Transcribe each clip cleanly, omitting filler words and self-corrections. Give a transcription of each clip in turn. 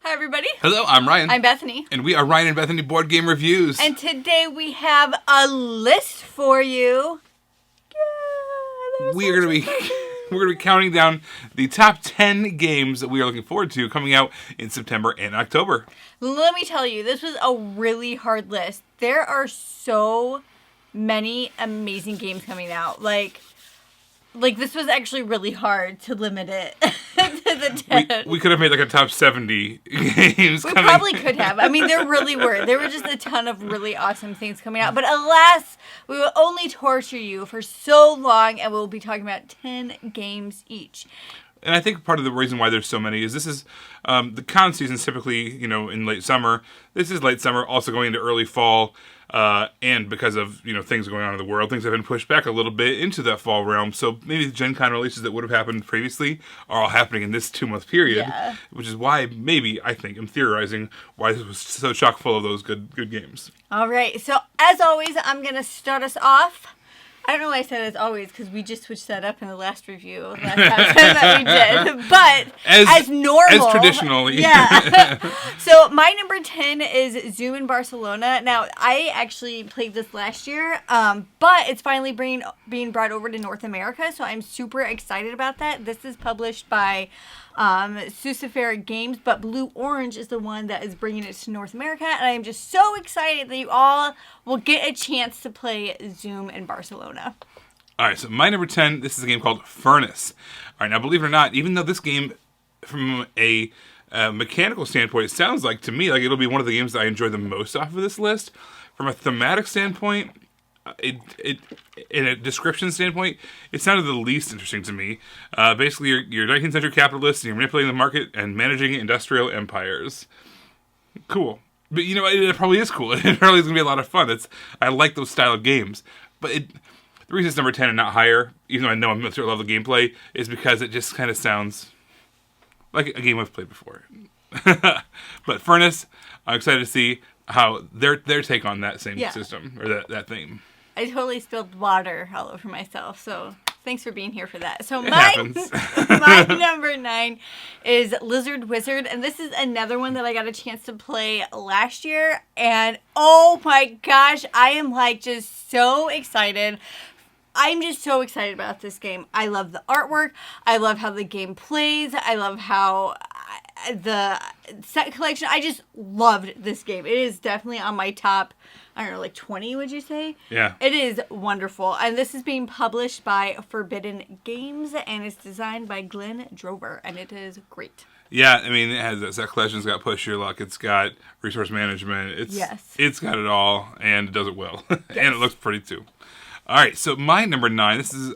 Hi, everybody. Hello, I'm Ryan. I'm Bethany. And we are Ryan and Bethany Board Game Reviews. And today we have a list for you. We're gonna be counting down the top 10 games that we are looking forward to coming out in September and October. Let me tell you, this was a really hard list. There are so many amazing games coming out. Like this was actually really hard to limit it to the 10. We could have made like a top 70 games. We probably could have. I mean, there really were. There were just a ton of really awesome things coming out. But alas, we will only torture you for so long, and we'll be talking about 10 games each. And I think part of the reason why there's so many is this is the con season typically, in late summer. This is late summer, also going into early fall. And because of, things going on in the world, things have been pushed back a little bit into that fall realm. So maybe the Gen Con releases that would have happened previously are all happening in this 2-month period. Yeah. Which is why I'm theorizing why this was so chock full of those good games. All right. So as always, I'm going to start us off. I don't know why I said as always, because we just switched that up in the last review, last time that we did. But as normal. As traditionally. Yeah. So my number 10 is Zoom in Barcelona. Now, I actually played this last year, but it's finally being brought over to North America, so I'm super excited about that. This is published by CUCAFERA Games, but Blue Orange is the one that is bringing it to North America, and I am just so excited that you all will get a chance to play Zoom in Barcelona. All right, so my number 10, this is a game called Furnace. All right, now believe it or not, even though this game, from a mechanical standpoint, it sounds like to me like it'll be one of the games that I enjoy the most off of this list. From a thematic standpoint, in a description standpoint, it sounded the least interesting to me. Basically, you're 19th century capitalists, and you're manipulating the market and managing industrial empires. Cool. But, it probably is cool. It probably is going to be a lot of fun. I like those style of games. But the reason it's number 10 and not higher, even though I know I'm going to love the gameplay, is because it just kind of sounds like a game I've played before. But Furnace, I'm excited to see how their take on that same system, or that theme. I totally spilled water all over myself, so thanks for being here for that. So my number 9 is Lizard Wizard, and this is another one that I got a chance to play last year, and oh my gosh, I am just so excited. I'm just so excited about this game. I love the artwork. I love how the game plays. I love how the set collection. I just loved this game. It is definitely on my top, 20, would you say? Yeah. It is wonderful. And this is being published by Forbidden Games, and it's designed by Glenn Drover, and it is great. Yeah, I mean, it has that set collection. It's got push your luck. It's got resource management. It's got it all, and it does it well. Yes. And it looks pretty, too. All right, so my number 9, this is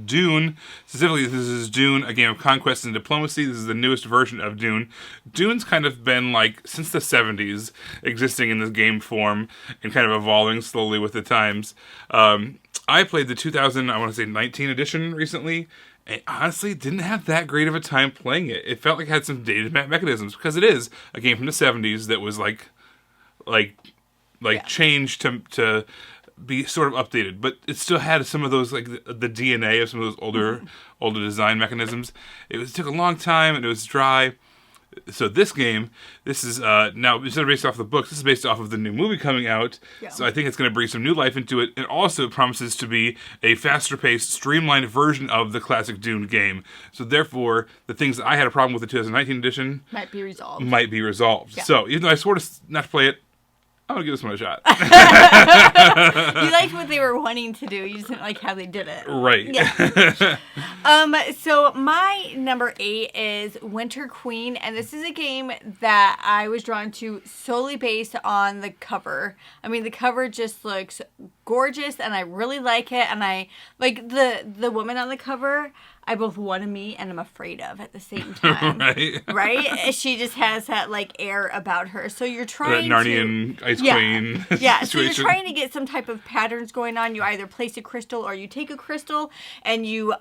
Dune. Specifically, this is Dune, a game of conquest and diplomacy. This is the newest version of Dune. Dune's kind of been, since the 70s, existing in this game form and kind of evolving slowly with the times. I played the 19 edition recently, and honestly didn't have that great of a time playing it. It felt like it had some dated mechanisms, because it is a game from the 70s that was, changed to be sort of updated, but it still had some of those, the DNA of some of those older design mechanisms. It took a long time, and it was dry. So this game, this is now, instead of based off the books, this is based off of the new movie coming out. Yeah. So I think it's going to bring some new life into it, and also it promises to be a faster-paced, streamlined version of the classic Dune game. So therefore, the things that I had a problem with the 2019 edition might be resolved. Yeah. So even though I sort of not to play it, I'm going to give this one a shot. You liked what they were wanting to do. You just didn't like how they did it. Right. Yeah. So my number 8 is Winter Queen. And this is a game that I was drawn to solely based on the cover. I mean, the cover just looks gorgeous, and I really like it. And I like the woman on the cover. I both want to meet and I'm afraid of at the same time. Right? She just has that air about her. So you're trying that Narnian Ice Queen situation. So you're trying to get some type of patterns going on. You either place a crystal or you take a crystal, and you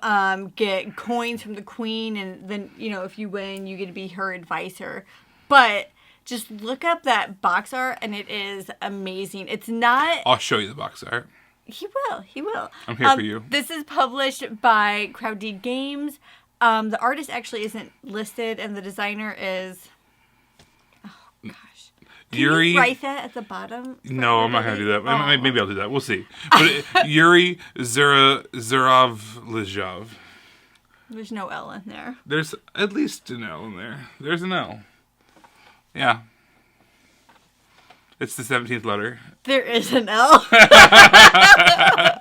get coins from the queen, and then, if you win, you get to be her advisor. But just look up that box art, and it is amazing. It's not... I'll show you the box art. He will. I'm here for you. This is published by Crowd Games. The artist actually isn't listed, and the designer is... Gosh. Can Yuri. you write that at the bottom? No, I'm not going to do that. Oh. Maybe I'll do that. We'll see. But Yuri Zaravlizhov. There's no L in there. There's at least an L in there. There's an L. Yeah. It's the 17th letter. There is an L.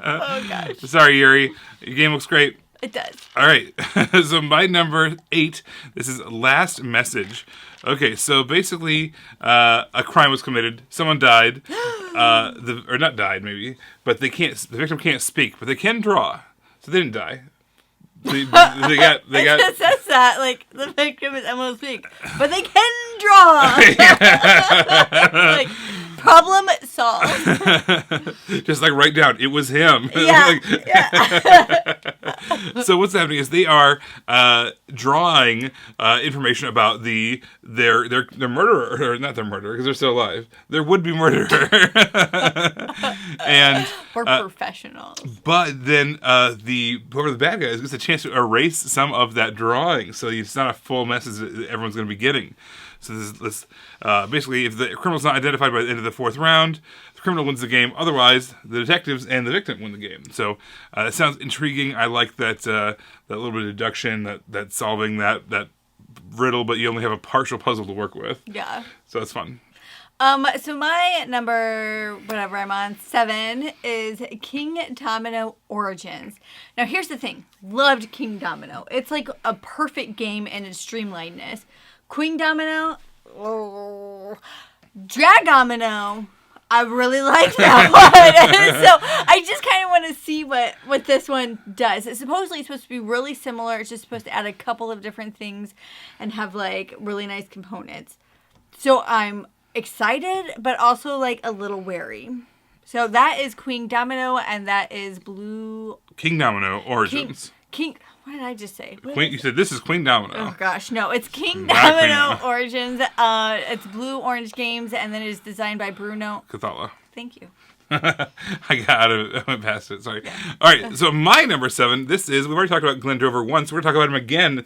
Oh, gosh. Sorry, Yuri. Your game looks great. It does. All right. So my number 8, this is Last Message. Okay, so basically, a crime was committed. Someone died. Or not died, maybe. But the victim can't speak, but they can draw. So they didn't die. They got. It says that, like, the victim is unable to speak, but they can draw. Like, problem solved. Just like write down, it was him. Yeah. So what's happening is they are drawing information about their murderer, or not their murderer because they're still alive. Their would-be murderer. And we're professionals. But then whoever the bad guy is gets a chance to erase some of that drawing, so it's not a full message that everyone's going to be getting. So this basically, if the criminal's not identified by the end of the 4th round, the criminal wins the game. Otherwise, the detectives and the victim win the game. So it sounds intriguing. I like that little bit of deduction, that solving that riddle, but you only have a partial puzzle to work with. Yeah. So it's fun. So my number, whatever I'm on, 7 is Kingdomino Origins. Now here's the thing. Loved Kingdomino. It's like a perfect game in its streamlinedness. Queendomino, Dragomino, I really like that one. So I just kind of want to see what this one does. It's supposed to be really similar. It's just supposed to add a couple of different things and have like really nice components. So I'm excited, but also like a little wary. So that is Queendomino, and that is Blue Kingdomino Origins. What did I just say? You said this is Queendomino. Oh gosh, no, it's Kingdomino Origins. It's Blue Orange Games, and then it is designed by Bruno Cathala. Thank you. I went past it. Sorry. Yeah. All right. So my number 7. We've already talked about Glenn Drover once. We're going to talk about him again.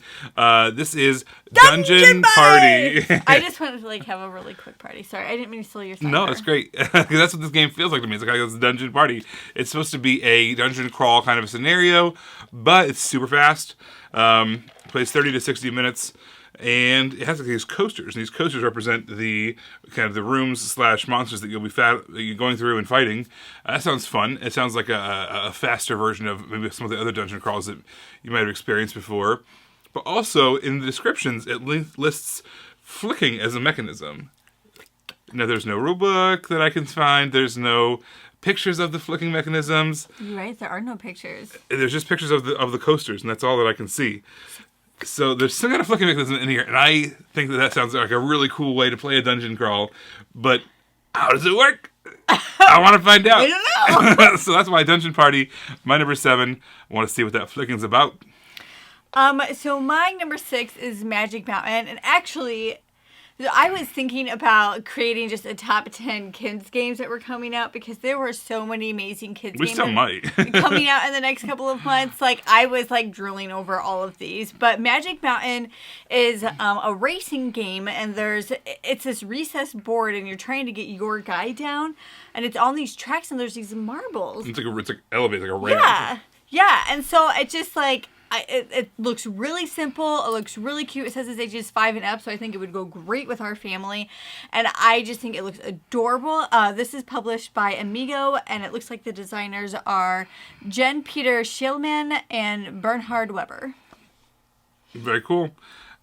This is Dungeon Party. I just wanted to have a really quick party. Sorry, I didn't mean to steal your thunder. No, it's great because that's what this game feels like to me. It's like a Dungeon Party. It's supposed to be a dungeon crawl kind of a scenario, but it's super fast. Plays 30 to 60 minutes. And it has these coasters, and these coasters represent the kind of the rooms / monsters that you'll be going through and fighting. That sounds fun. It sounds like a faster version of maybe some of the other dungeon crawls that you might have experienced before. But also, in the descriptions, it lists flicking as a mechanism. Now, there's no rulebook that I can find. There's no pictures of the flicking mechanisms. You're right, there are no pictures. There's just pictures of the coasters, and that's all that I can see. So there's some kind of flicking mechanism in here, and I think that sounds like a really cool way to play a dungeon crawl. But how does it work? I want to find out. I don't know. So that's why Dungeon Party, my number 7. I want to see what that flicking's about. So my number 6 is Magic Mountain, and actually, I was thinking about creating just a top 10 kids games that were coming out because there were so many amazing kids games. We still might. Coming out in the next couple of months. I was drooling over all of these. But Magic Mountain is a racing game, and it's this recessed board, and you're trying to get your guy down, and it's on these tracks, and there's these marbles. It's like elevated, like a ramp. Yeah. And so it's just it looks really simple. It looks really cute. It says it's ages 5 and up, so I think it would go great with our family. And I just think it looks adorable. This is published by Amigo, and it looks like the designers are Jen Peter Schillman and Bernhard Weber. Very cool.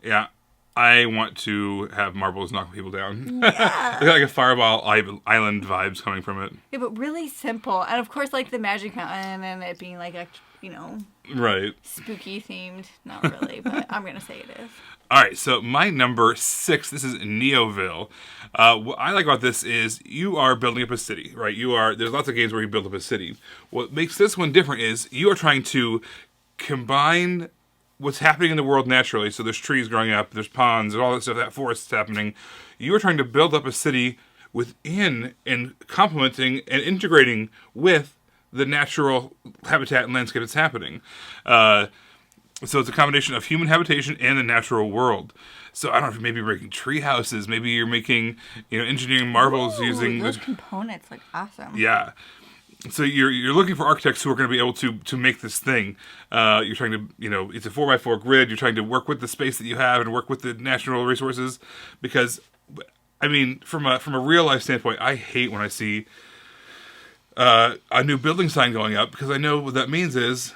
Yeah. I want to have marbles knock people down. Yeah. Look like a Fireball Island vibes coming from it. Yeah, but really simple. And of course, the Magic Mountain and it being right. Spooky themed. Not really, but I'm going to say it is. All right, so my number 6, this is NEOVILLE. What I like about this is you are building up a city, right? There's lots of games where you build up a city. What makes this one different is you are trying to combine what's happening in the world naturally. So there's trees growing up, there's ponds, there's all that stuff, that forest is happening. You are trying to build up a city within and complementing and integrating with the natural habitat and landscape that's happening. So it's a combination of human habitation and the natural world. So I don't know if maybe you're making tree houses, maybe you're making, engineering marvels using those components look awesome. Yeah. So you're looking for architects who are going to be able to make this thing. You're trying to, it's a 4x4 grid. You're trying to work with the space that you have and work with the natural resources. Because, I mean, from a real life standpoint, I hate when I see a new building sign going up, because I know what that means is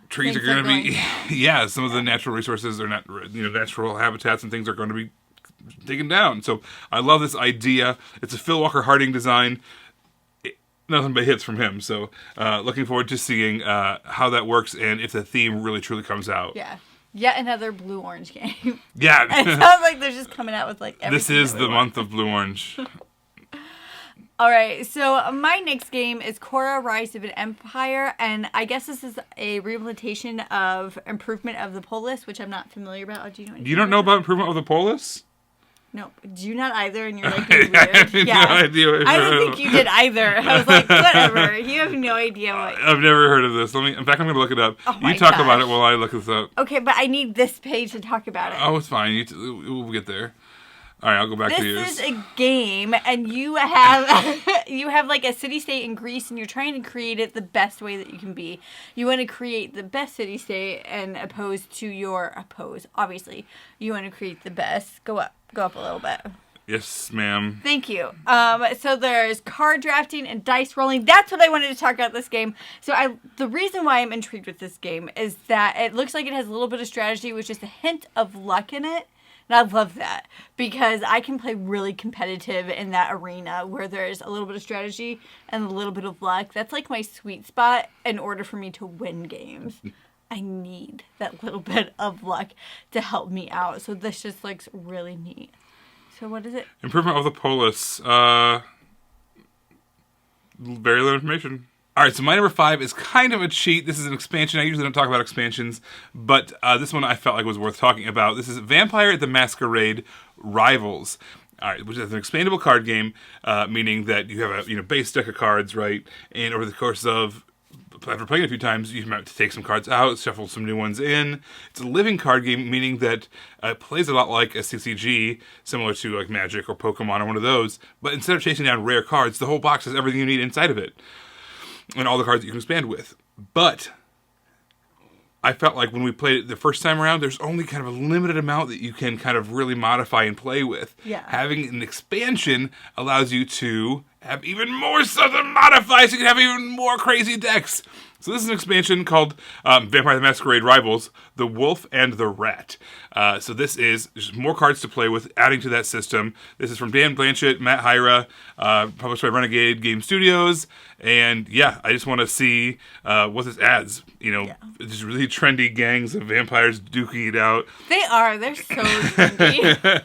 trees are going to be, some of the natural resources are not, natural habitats and things are going to be taken down. So I love this idea. It's a Phil Walker Harding design. Nothing but hits from him. So looking forward to seeing how that works and if the theme really truly comes out. Yeah. Yet another blue-orange game. Yeah. It sounds like they're just coming out with everything. This is the month of blue-orange. All right, so my next game is KHORA Rise of an Empire, and I guess this is a rehabilitation of Improvement of the Polis, which I'm not familiar about. Do you know anything? You don't know about Improvement of the Polis? No, do you not either? And you're like, weird. I have no idea. I didn't think you did either. I was like, whatever. You have no idea what. I've never heard of this. In fact, I'm going to look it up. Oh you talk about it while I look this up. Okay, but I need this page to talk about it. Oh, it's fine. We'll get there. All right, I'll go back to yours. This is a game, and you have like a city-state in Greece, and you're trying to create it the best way that you can be. You want to create the best city-state, and obviously, you want to create the best. Go up a little bit. Yes, ma'am. Thank you. So there's card drafting and dice rolling. That's what I wanted to talk about this game. So the reason why I'm intrigued with this game is that it looks like it has a little bit of strategy with just a hint of luck in it. And I love that, because I can play really competitive in that arena where there's a little bit of strategy and a little bit of luck. That's like my sweet spot in order for me to win games. I need that little bit of luck to help me out. So this just looks really neat. So what is it? Improvement of the Polis. Very little information. All right, so my number 5 is kind of a cheat. This is an expansion. I usually don't talk about expansions, but this one I felt like was worth talking about. This is Vampire the Masquerade Rivals. All right, which is an expandable card game, meaning that you have a base deck of cards, right? And over the course of, after playing it a few times, you have to take some cards out, shuffle some new ones in. It's a living card game, meaning that it plays a lot like a CCG, similar to like Magic or Pokemon or one of those. But instead of chasing down rare cards, the whole box has everything you need inside of it. And all the cards that you can expand with. But I felt like when we played it the first time around, there's only kind of a limited amount that you can kind of really modify and play with. Yeah. Having an expansion allows you to have even more stuff to modify, so you can have even more crazy decks. So this is an expansion called Vampire the Masquerade Rivals, The Wolf and the Rat. So this is just more cards to play with, adding to that system. This is from Dan Blanchett, Matt Hyra, published by Renegade Game Studios. And yeah, I just want to see what this adds. Just really trendy gangs of vampires duking it out. They are. They're so trendy.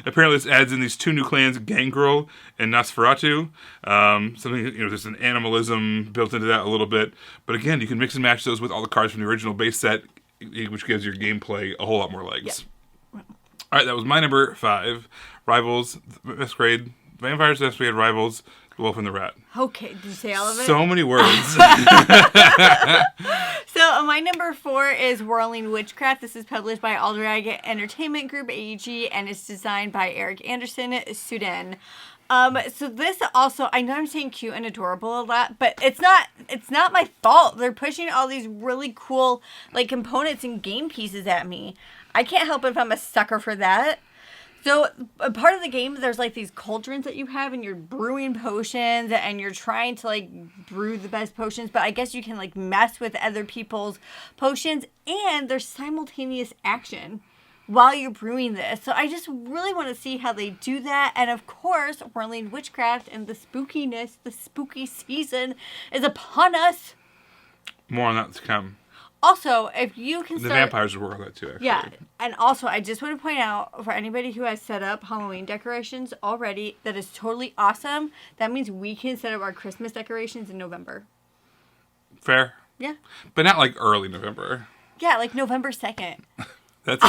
Apparently this adds in these 2 new clans, Gangrel and Nosferatu. There's an animalism built into that a little bit. But again, you can mix and match those with all the cards from the original base set, which gives your gameplay a whole lot more legs. Yep. All right, that was my number 5. Rivals, Masquerade, Vampires, Masquerade, Rivals, The Wolf and the Rat. Okay, did you say all of it? So many words. So my number 4 is Whirling Witchcraft. This is published by Aldrag Entertainment Group, AEG, and it's designed by Eric Anderson, Sudan. So this also, I know I'm saying cute and adorable a lot, but it's not my fault. They're pushing all these really cool, components and game pieces at me. I can't help it if I'm a sucker for that. So a part of the game, there's these cauldrons that you have, and you're brewing potions, and you're trying to brew the best potions, but I guess you can mess with other people's potions, and there's simultaneous action while you're brewing this. So I just really want to see how they do that. And of course, Whirling Witchcraft and the spookiness, the spooky season is upon us. More on that to come. Also, if you can The start... vampires will work on that too, actually. Yeah, and also, I just want to point out, for anybody who has set up Halloween decorations already, that is totally awesome. That means we can set up our Christmas decorations in November. Fair. Yeah. But not early November. Yeah, November 2nd. That's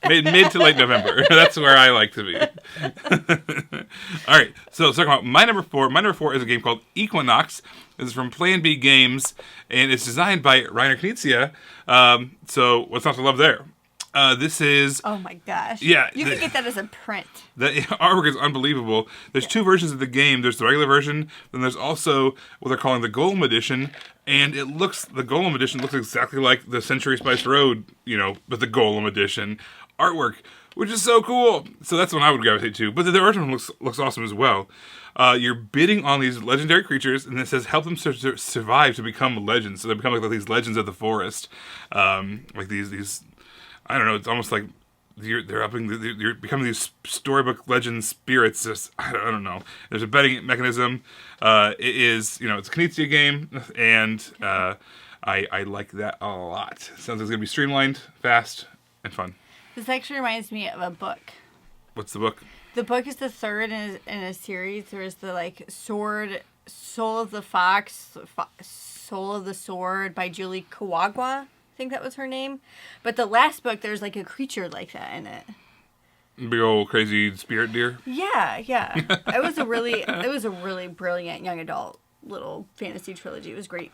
mid to late November. That's where I like to be. All right, so let's talk about my number 4. My number 4 is a game called Equinox. This is from Plan B Games, and it's designed by Reiner Knizia. So what's not to love there? This is... Oh my gosh. Yeah. You can get that as a print. The artwork is unbelievable. There's 2 versions of the game. There's the regular version, then there's also what they're calling the Golem Edition, and the Golem Edition looks exactly like the Century Spice Road, but the Golem Edition artwork, which is so cool. So that's one I would gravitate to. But the original one looks awesome as well. You're bidding on these legendary creatures, and it says help them survive to become legends. So they become like these legends of the forest, like these. I don't know. It's almost like you're becoming these storybook legend spirits. I don't know. There's a betting mechanism. It is it's a Knizia game, and I like that a lot. Sounds like it's gonna be streamlined, fast, and fun. This actually reminds me of a book. What's the book? The book is the third in a series. There's the Soul of the Fox, Soul of the Sword by Julie Kawagwa. I think that was her name. But the last book, there's like a creature like that in it. Big old crazy spirit deer. Yeah. It was a really brilliant young adult little fantasy trilogy. It was great.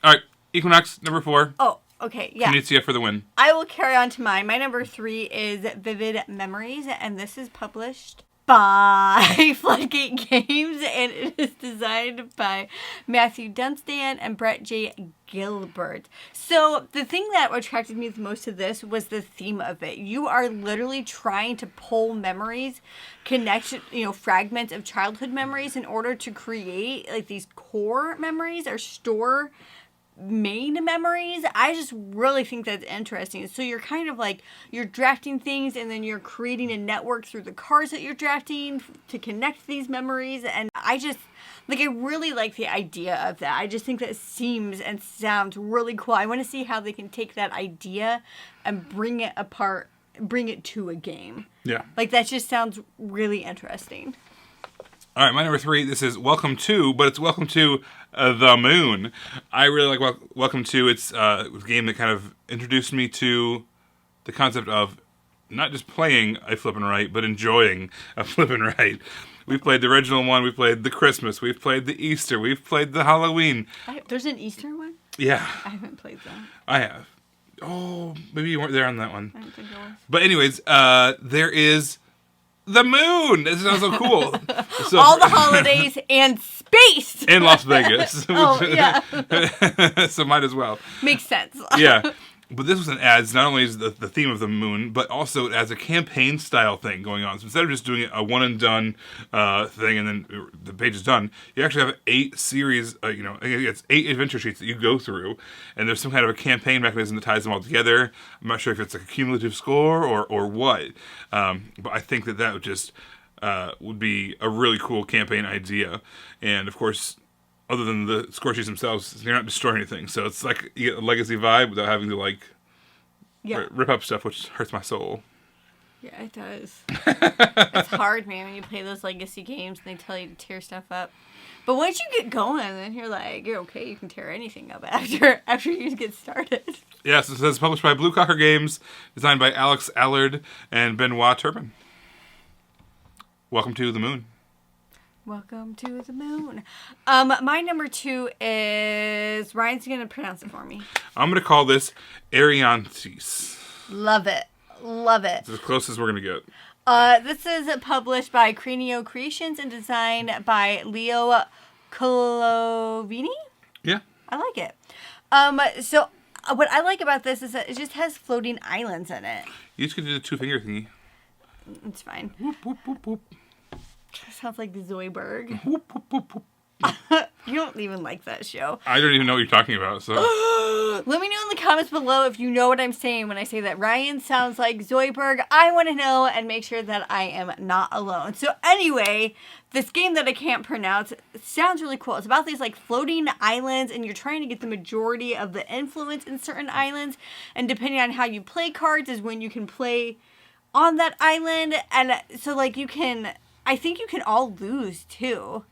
All right, Equinox number 4. Oh, okay, yeah. Knizia for the win. I will carry on to mine. My number 3 is Vivid Memories, and this is published by Floodgate Games, and it is designed by Matthew Dunstan and Brett J. Gilbert. So the thing that attracted me the most to this was the theme of it. You are literally trying to pull memories, connect, fragments of childhood memories in order to create like these core memories or store main memories. I just really think that's interesting. So you're kind of like, you're drafting things and then you're creating a network through the cards that you're drafting to connect these memories. And I really like the idea of that. I just think that seems and sounds really cool. I want to see how they can take that idea and bring it to a game. Yeah. Like that just sounds really interesting. All right, my number 3, this is Welcome to, but it's Welcome to the Moon. I really like Welcome to. It's a game that kind of introduced me to the concept of not just playing a flip and write, but enjoying a flip and write. We've played the original one, we've played the Christmas, we've played the Easter, we've played the Halloween. There's an Easter one? Yeah. I haven't played that. I have. Oh, maybe you weren't there on that one. I don't think I was. But anyways, there is the moon. This sounds so cool. So, all the holidays and space. In Las Vegas. Oh, yeah. So might as well. Makes sense. Yeah. But this one adds, not only is the theme of the moon, but also it adds a campaign-style thing going on. So instead of just doing a one-and-done thing and then the page is done, you actually have 8 series, it's 8 adventure sheets that you go through, and there's some kind of a campaign mechanism that ties them all together. I'm not sure if it's like a cumulative score or what, but I think that would just would be a really cool campaign idea. And, of course, other than the score sheets themselves, you're not destroying anything. So it's like you get a legacy vibe without having to rip up stuff, which hurts my soul. Yeah, it does. It's hard, man, when you play those legacy games and they tell you to tear stuff up. But once you get going, then you're okay. You can tear anything up after you get started. Yes, it says published by Blue Cocker Games, designed by Alex Allard and Benoit Turpin. Welcome to the Moon. Welcome to the moon. My number 2 is, Ryan's going to pronounce it for me. I'm going to call this ERIANTYS. Love it. Love it. It's as close as we're going to get. This is published by CRANIO Creations and designed by Leo Colovini. Yeah. I like it. So what I like about this is that it just has floating islands in it. You just could do the 2-finger thingy. It's fine. Whoop, whoop, whoop, whoop. Sounds like Zoidberg. Whoop, whoop, whoop, whoop. You don't even like that show. I don't even know what you're talking about. So let me know in the comments below if you know what I'm saying when I say that Ryan sounds like Zoidberg. I want to know and make sure that I am not alone. So anyway, this game that I can't pronounce sounds really cool. It's about these floating islands, and you're trying to get the majority of the influence in certain islands. And depending on how you play cards is when you can play on that island. And so I think you can all lose too.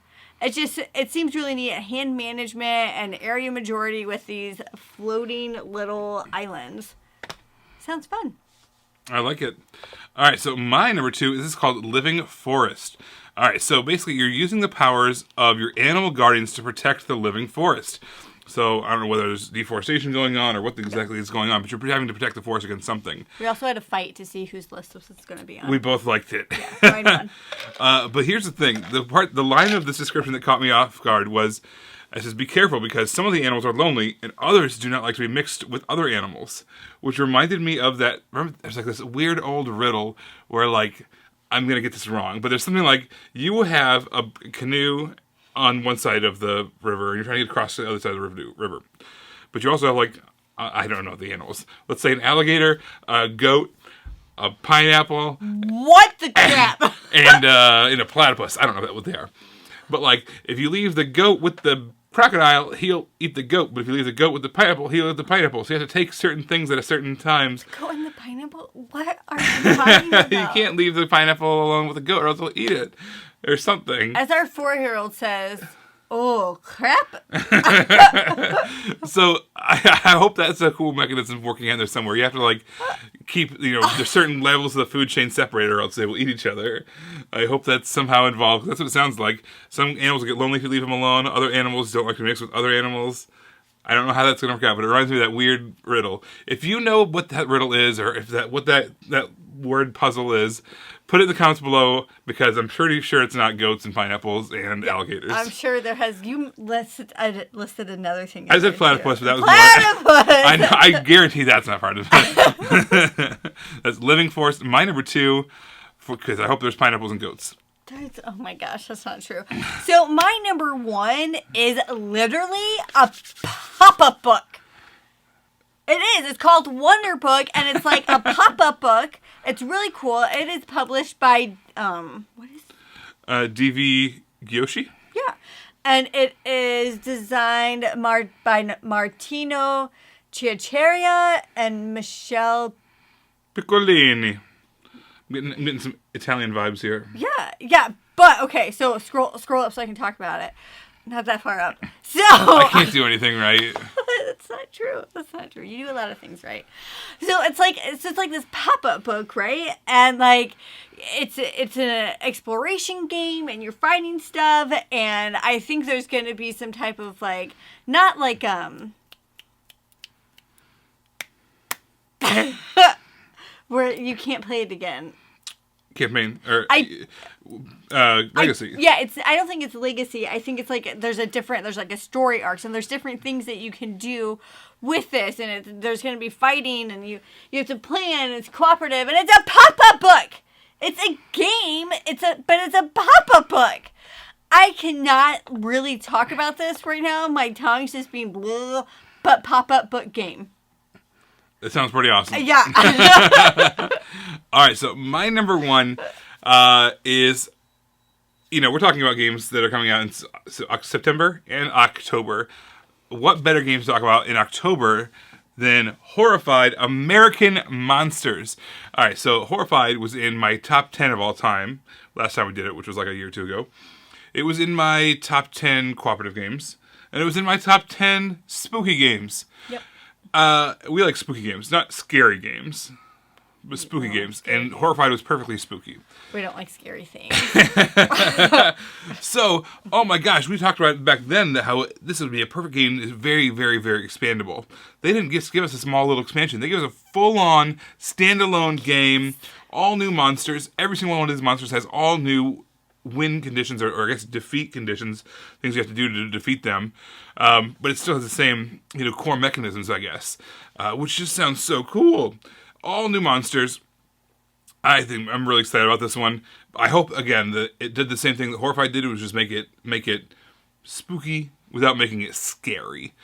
It seems really neat. Hand management and area majority with these floating little islands. Sounds fun. I like it. All right, so my number 2 is called Living Forest. All right, so basically you're using the powers of your animal guardians to protect the living forest. So I don't know whether there's deforestation going on or what exactly is going on, but you're having to protect the forest against something. We also had a fight to see whose list this is going to be on. We both liked it. Yeah, right on. But here's the thing: the line of this description that caught me off guard was, it says, "Be careful because some of the animals are lonely and others do not like to be mixed with other animals," which reminded me of that. Remember, there's like this weird old riddle where, like, I'm gonna get this wrong, but there's something like you will have a canoe on one side of the river, and you're trying to get across to the other side of the river. But you also have, like, I don't know the animals. Let's say an alligator, a goat, a pineapple. What the crap? And a platypus. I don't know what they are. But, like, if you leave the goat with the crocodile, he'll eat the goat. But if you leave the goat with the pineapple, he'll eat the pineapple. So you have to take certain things at certain times. Goat and the pineapple? What are you talking about? You can't leave the pineapple along with the goat or else they'll eat it. Or something. As our 4-year-old says, oh, crap. So I hope that's a cool mechanism working in there somewhere. You have to, like, keep, there's certain levels of the food chain separated or else they will eat each other. I hope that's somehow involved. That's what it sounds like. Some animals get lonely if you leave them alone. Other animals don't like to mix with other animals. I don't know how that's going to work out, but it reminds me of that weird riddle. If you know what that riddle is or if what that word puzzle is, put it in the comments below because I'm pretty sure it's not goats and pineapples and alligators. I'm sure there has. You listed another thing. I said platypus, but that was platypus! more. I guarantee that's not part of it. That's living forest. My number 2, because I hope there's pineapples and goats. Oh my gosh, that's not true. So my number 1 is literally a pop-up book. It is. It's called Wonder Book, and it's like a pop-up book. It's really cool. It is published by, what is it? DV GIOCHI? Yeah. And it is designed by Martino Chiacheria and Michelle Piccolini. I'm getting some Italian vibes here. Yeah. But, okay, so scroll up so I can talk about it. Not that far up. So I can't do anything right. That's not true. You do a lot of things right. So it's just like this pop-up book, right? And like it's an exploration game and you're fighting stuff, and I think there's going to be some type of like not like where you can't play it again. Campaign or legacy. I don't think it's legacy. I think it's like there's like a story arcs and there's different things that you can do with this, and there's going to be fighting and you have to plan. And it's cooperative and it's a pop-up book. It's a game. But it's a pop-up book. I cannot really talk about this right now. My tongue's just being blah, but pop-up book game. That sounds pretty awesome. Yeah. All right, so my number 1 is, we're talking about games that are coming out in September and October. What better games to talk about in October than Horrified American Monsters? All right, so Horrified was in my top 10 of all time. Last time we did it, which was like a year or 2 ago. It was in my top 10 cooperative games. And it was in my top 10 spooky games. Yep. We like spooky games, not scary games, but spooky games. And Horrified was perfectly spooky. We don't like scary things. So, oh my gosh, we talked about back then that how this would be a perfect game. It's very, very, very expandable. They didn't just give us a small little expansion. They gave us a full-on, standalone game, all new monsters. Every single one of these monsters has all new win conditions, or I guess defeat conditions, things you have to do to defeat them. But it still has the same, core mechanisms, I guess, which just sounds so cool. All new monsters. I think I'm really excited about this one. I hope, again, that it did the same thing that Horrified did, was just make it spooky without making it scary,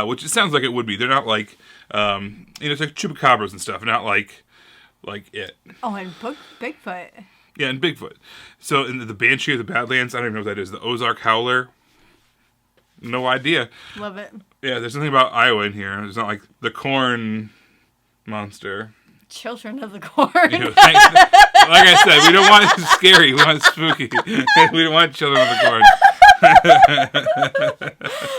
which it sounds like it would be. They're not like, it's like chupacabras and stuff, not like it. Oh, and Bigfoot. Yeah, and Bigfoot. So, in the Banshee of the Badlands, I don't even know what that is. The Ozark Howler. No idea. Love it. Yeah, there's something about Iowa in here. It's not like the corn monster. Children of the Corn. Like I said, we don't want it scary. We want it spooky. We don't want Children of the Corn.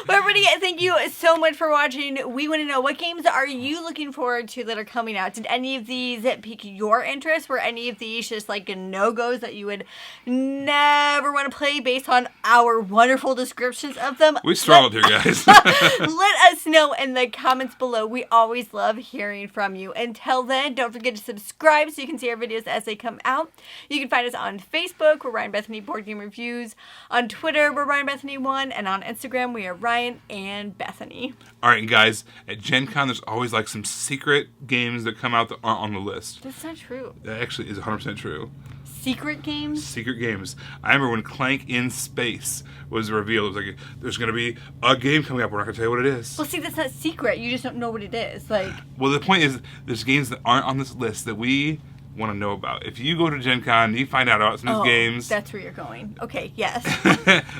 But everybody, thank you so much for watching. We want to know, what games are you looking forward to that are coming out? Did any of these pique your interest? Were any of these just like no-goes that you would never want to play based on our wonderful descriptions of them? We struggled here, guys. Let us know in the comments below. We always love hearing from you. Until then, don't forget to subscribe so you can see our videos as they come out. You can find us on Facebook. We're Ryan Bethany Board Game Reviews. On Twitter, we're Ryan Bethany1. And on Instagram, we are Ryan and Bethany. All right, and guys, at Gen Con, there's always like some secret games that come out that aren't on the list. That's not true. That actually is 100% true. Secret games? Secret games. I remember when Clank in Space was revealed. It was like, there's going to be a game coming up. We're not going to tell you what it is. Well, see, that's not secret. You just don't know what it is. Like. Well, the point is, there's games that aren't on this list that we want to know about. If you go to Gen Con and you find out about some of these games. That's where you're going. Okay, yes.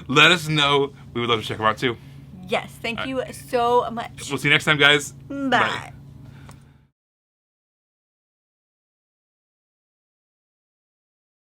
Let us know. We would love to check them out too. Yes, thank you so much. We'll see you next time, guys. Bye.